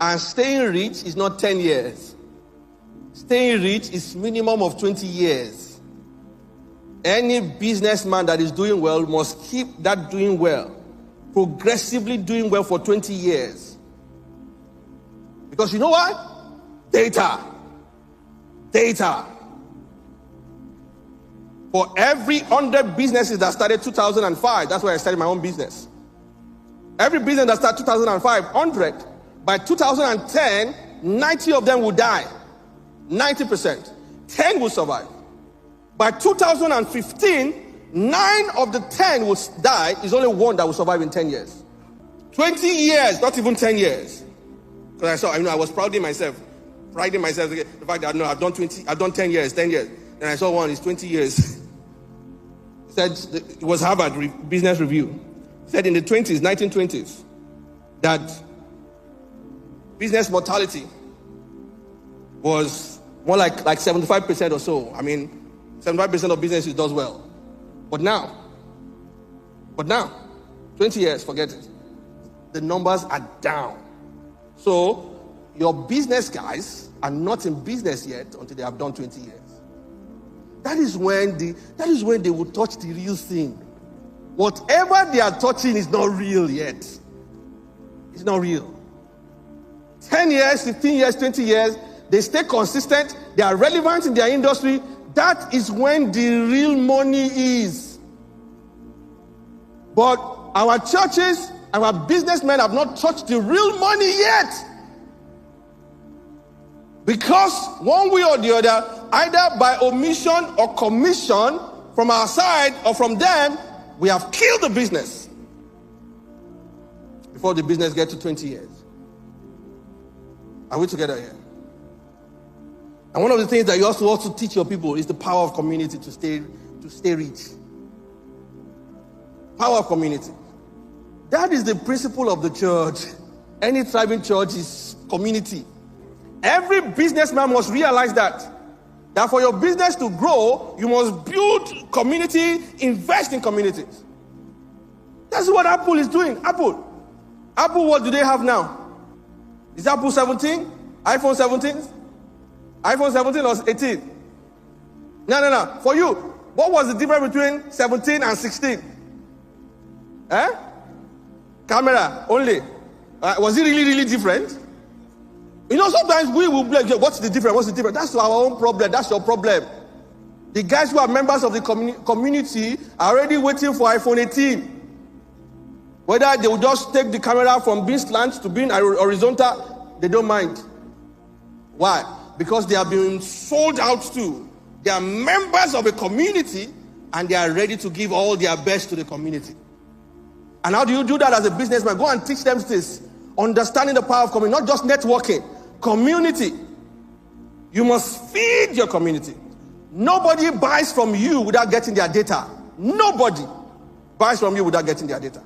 And staying rich is not 10 years. Staying rich is minimum of 20 years. Any businessman that is doing well must keep that doing well, progressively doing well for 20 years. Because you know what? Data. For every 100 businesses that started 2005, that's where I started my own business. Every business that started 2005, 100, by 2010, 90 of them will die. 90%. 10 will survive. By 2015, 9 of the 10 will die. There's only 1 that will survive in 10 years. 20 years, not even 10 years. Because I was priding myself the fact that I've done 10 years. Then I saw one, it's 20 years. Said it was Harvard Business Review. Said in the 1920s, that business mortality was more like 75% or so. I mean, 75% of businesses does well. But now, 20 years, forget it. The numbers are down. So your business guys are not in business yet until they have done 20 years. That is when they will touch the real thing. Whatever they are touching is not real yet. It's not real. 10 years, 15 years, 20 years, they stay consistent, they are relevant in their industry. That is when the real money is. But our churches, our businessmen have not touched the real money yet. Because one way or the other, either by omission or commission from our side or from them, we have killed the business before the business gets to 20 years. Are we together here? And one of the things that you also teach your people is the power of community to stay rich. Power of community. That is the principle of the church. Any thriving church is community. Every businessman must realize that for your business to grow, you must build community, invest in communities. That's what Apple is doing. Apple, what do they have now? Is Apple 17? iPhone 17? iPhone 17 or 18? No. For you, what was the difference between 17 and 16? Camera only. Was it really different? You know, sometimes we will blame, what's the difference? That's our own problem. That's your problem. The guys who are members of the community are already waiting for iPhone 18. Whether they will just take the camera from being slant to being horizontal, they don't mind. Why? Because they are being sold out to. They are members of a community and they are ready to give all their best to the community. And how do you do that as a businessman? Go and teach them this. Understanding the power of community, not just networking. Community. You must feed your community. Nobody buys from you without getting their data. Nobody buys from you without getting their data.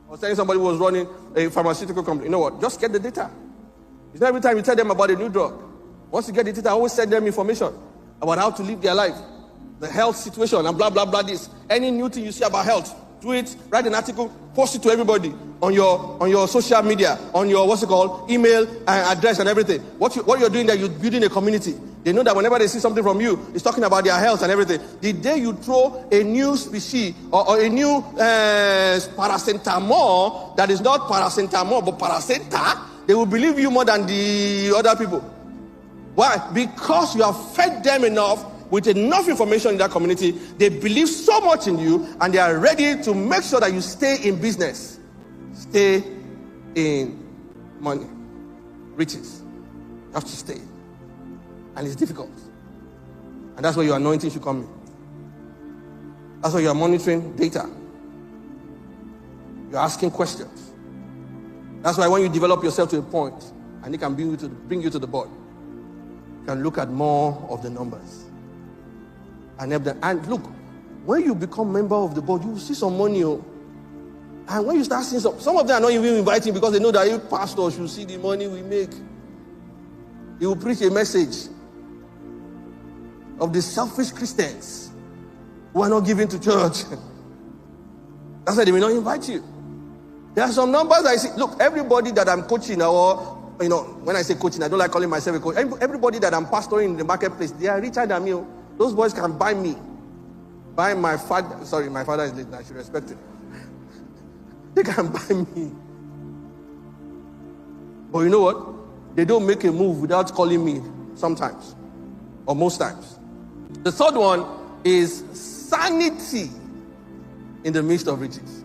I was telling somebody who was running a pharmaceutical company, you know what? Just get the data. It's not every time you tell them about a new drug. Once you get the data, I always send them information about how to live their life, the health situation, and blah, blah, blah, this. Any new thing you see about health, do it, write an article, post it to everybody on your social media, on your, email address and everything. What you're doing there, you're building a community. They know that whenever they see something from you, it's talking about their health and everything. The day you throw a new species or a new paracetamol that is not paracetamol but paraceta, they will believe you more than the other people. Why? Because you have fed them enough with enough information in that community. They believe so much in you and they are ready to make sure that you stay in business. Stay in money. Riches. You have to stay. And it's difficult. And that's where your anointing should come in. That's why you are monitoring data. You're asking questions. That's why when you develop yourself to a point and it can bring you to the board, you can look at more of the numbers. And look, when you become member of the board, you will see some money. And when you start seeing some of them are not even inviting because they know that you pastors should see the money we make. He will preach a message of the selfish Christians who are not giving to church. That's why they will not invite you. There are some numbers I see. Look, everybody that I'm coaching or when I say coaching, I don't like calling myself a coach. Everybody that I'm pastoring in the marketplace, they are richer than me. Those boys can buy me. Buy my father. Sorry, my father is late. I should respect him. They can buy me. But you know what? They don't make a move without calling me sometimes. Or most times. The third one is sanity in the midst of riches.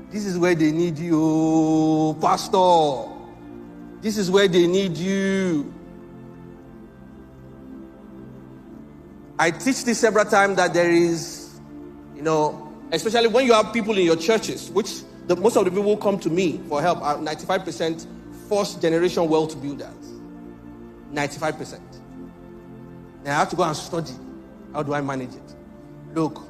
This is where they need you, pastor. This is where they need you. I teach this several times that there is, especially when you have people in your churches, which most of the people who come to me for help are 95% first generation wealth builders. 95%. Now I have to go and study. How do I manage it? Look,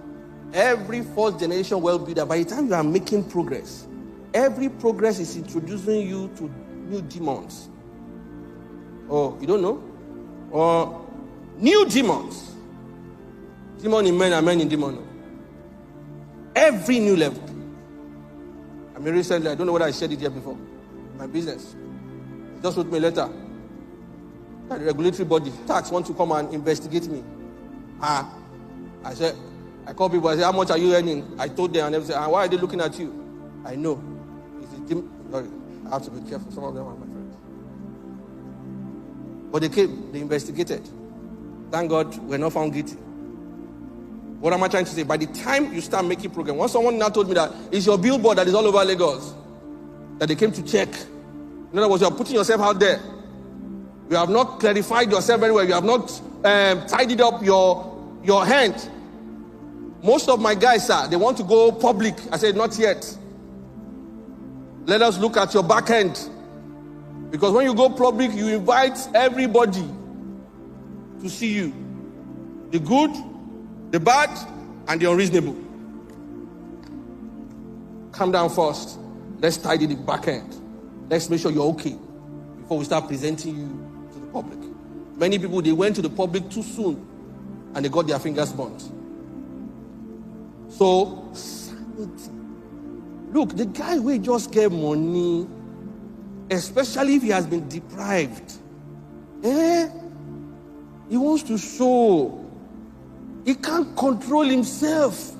every first generation wealth builder, by the time you are making progress, every progress is introducing you to new demons. Oh, you don't know? Or new demons. Demon in men and men in demon. Every new level. I mean, recently, I don't know whether I shared it here before. My business. He just wrote me a letter. The regulatory body, tax, want to come and investigate me. I call people, I say, how much are you earning? I told them, and they say, why are they looking at you? I know. Sorry, I have to be careful. Some of them are my friends. But they came, they investigated. Thank God we're not found guilty. What am I trying to say? By the time you start making progress, once someone now told me that it's your billboard that is all over Lagos, that they came to check. In other words, you are putting yourself out there. You have not clarified yourself very well. You have not tidied up your hand. Most of my guys, sir, they want to go public. I said, not yet. Let us look at your back end. Because when you go public, you invite everybody to see you. The good, the bad, and the unreasonable. Calm down first. Let's tidy the back end. Let's make sure you're okay before we start presenting you to the public. Many people, they went to the public too soon and they got their fingers burnt. So, sanity. Look, the guy who just get money, especially if he has been deprived, he wants to show. He can't control himself.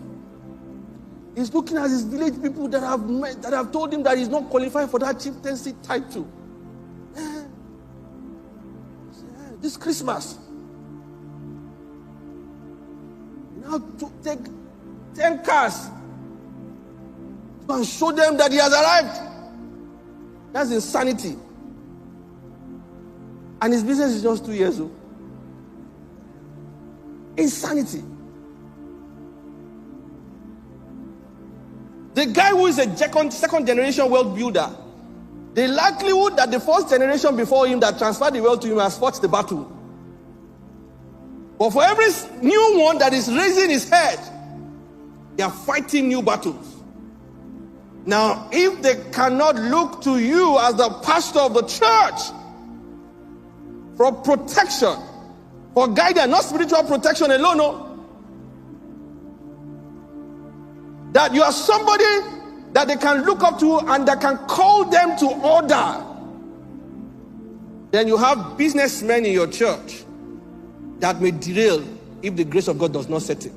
He's looking at his village people that have told him that he's not qualified for that chieftaincy title. This Christmas, now to take 10 cars and show them that he has arrived. That's insanity. And his business is just 2 years old. Insanity. The guy who is a second generation wealth builder, the likelihood that the first generation before him that transferred the wealth to him has fought the battle. But for every new one that is raising his head, they are fighting new battles. Now, if they cannot look to you as the pastor of the church for protection, for guidance, not spiritual protection alone, no. That you are somebody that they can look up to and that can call them to order. Then you have businessmen in your church that may derail if the grace of God does not set in.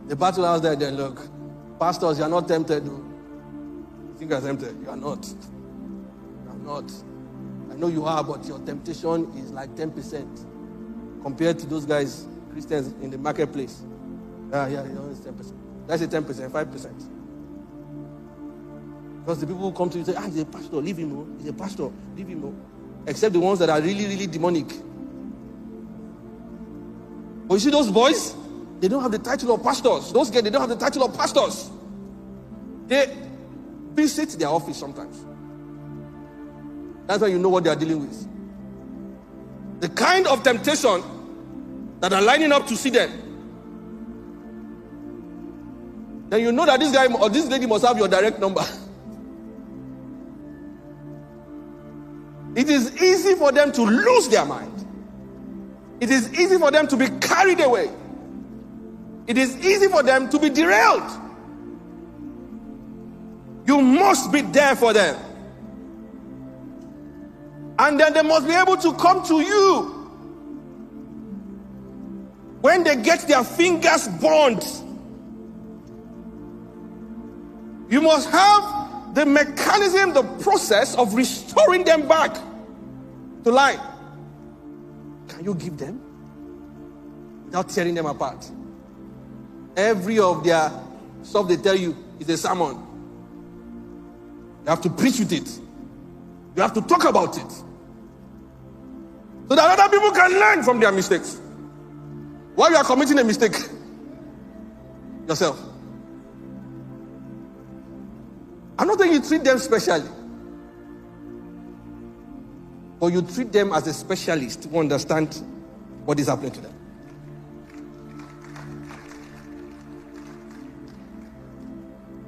The battle house there, then look, pastors, you are not tempted. You think you are tempted? You are not. You are not. I know you are, but your temptation is like 10% compared to those guys, Christians in the marketplace. It's 10%. That's a 10%, 5%. Because the people who come to you say, he's a pastor, leave him. He's a pastor, leave him. Except the ones that are really, really demonic. But you see those boys, they don't have the title of pastors. Those guys, they don't have the title of pastors. They visit their office sometimes. That's why you know what they are dealing with. The kind of temptation that are lining up to see them. Then you know that this guy or this lady must have your direct number. It is easy for them to lose their mind. It is easy for them to be carried away. It is easy for them to be derailed. You must be there for them. And then they must be able to come to you when they get their fingers burned. You must have the mechanism, the process of restoring them back to life. Can you give them without tearing them apart? Every of their stuff they tell you is a sermon. You have to preach with it. You have to talk about it, so that other people can learn from their mistakes. While you are committing a mistake yourself. I'm not saying you treat them specially, but you treat them as a specialist who understand what is happening to them.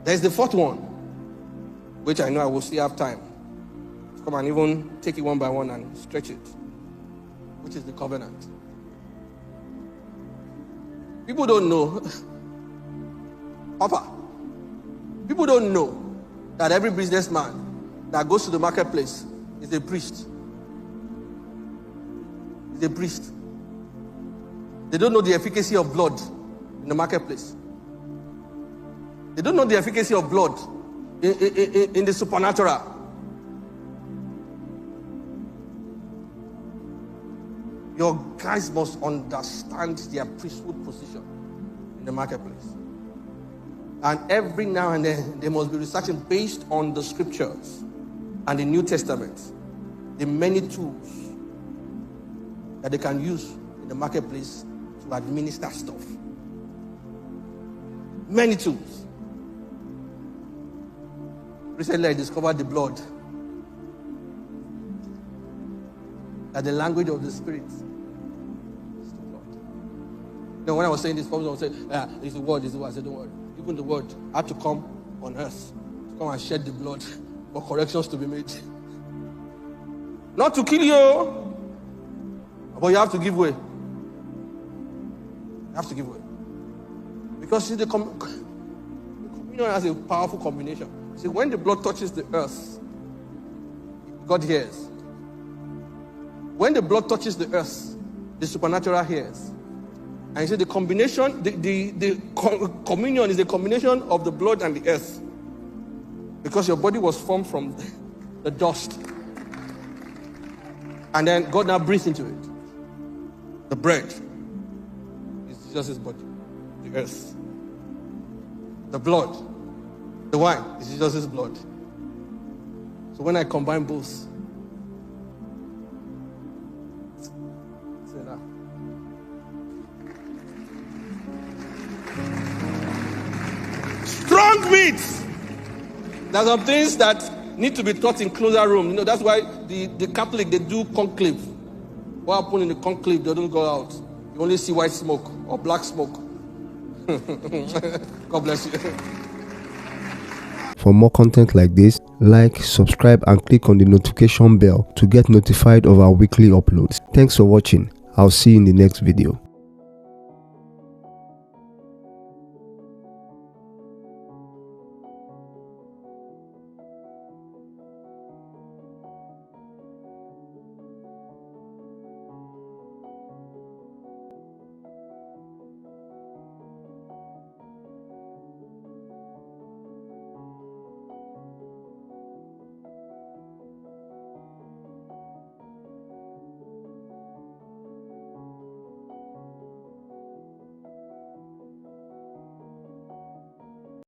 There's the fourth one, which I know I will still have time to come and even take it one by one and stretch it, which is the covenant. People don't know, Papa, people don't know that every businessman that goes to the marketplace is a priest. Is a priest. They don't know the efficacy of blood in the marketplace. They don't know the efficacy of blood in the supernatural. Your guys must understand their priesthood position in the marketplace. And every now and then, they must be researching based on the scriptures and the New Testament, the many tools that they can use in the marketplace to administer stuff. Many tools. Recently, I discovered the blood. That the language of the Spirit is the blood. You know, when I was saying this, I was saying, it's the word, it's the word. I said, don't worry. Even the word had to come on earth to come and shed the blood for corrections to be made. Not to kill you, but you have to give way. You have to give way. Because see, the communion has a powerful combination. See, when the blood touches the earth, God hears. When the blood touches the earth, the supernatural hears. And you see, the combination, the communion is a combination of the blood and the earth. Because your body was formed from the dust. And then God now breathes into it. The bread is Jesus' body, the earth. The blood, the wine is Jesus' blood. So when I combine both, strong meat. There are some things that need to be taught in closer room. You know, that's why the Catholic, they do conclave. What happened in the conclave, they don't go out. You only see white smoke or black smoke. God bless you. For more content like this, like, subscribe and click on the notification bell to get notified of our weekly uploads. Thanks for watching. I'll see you in the next video.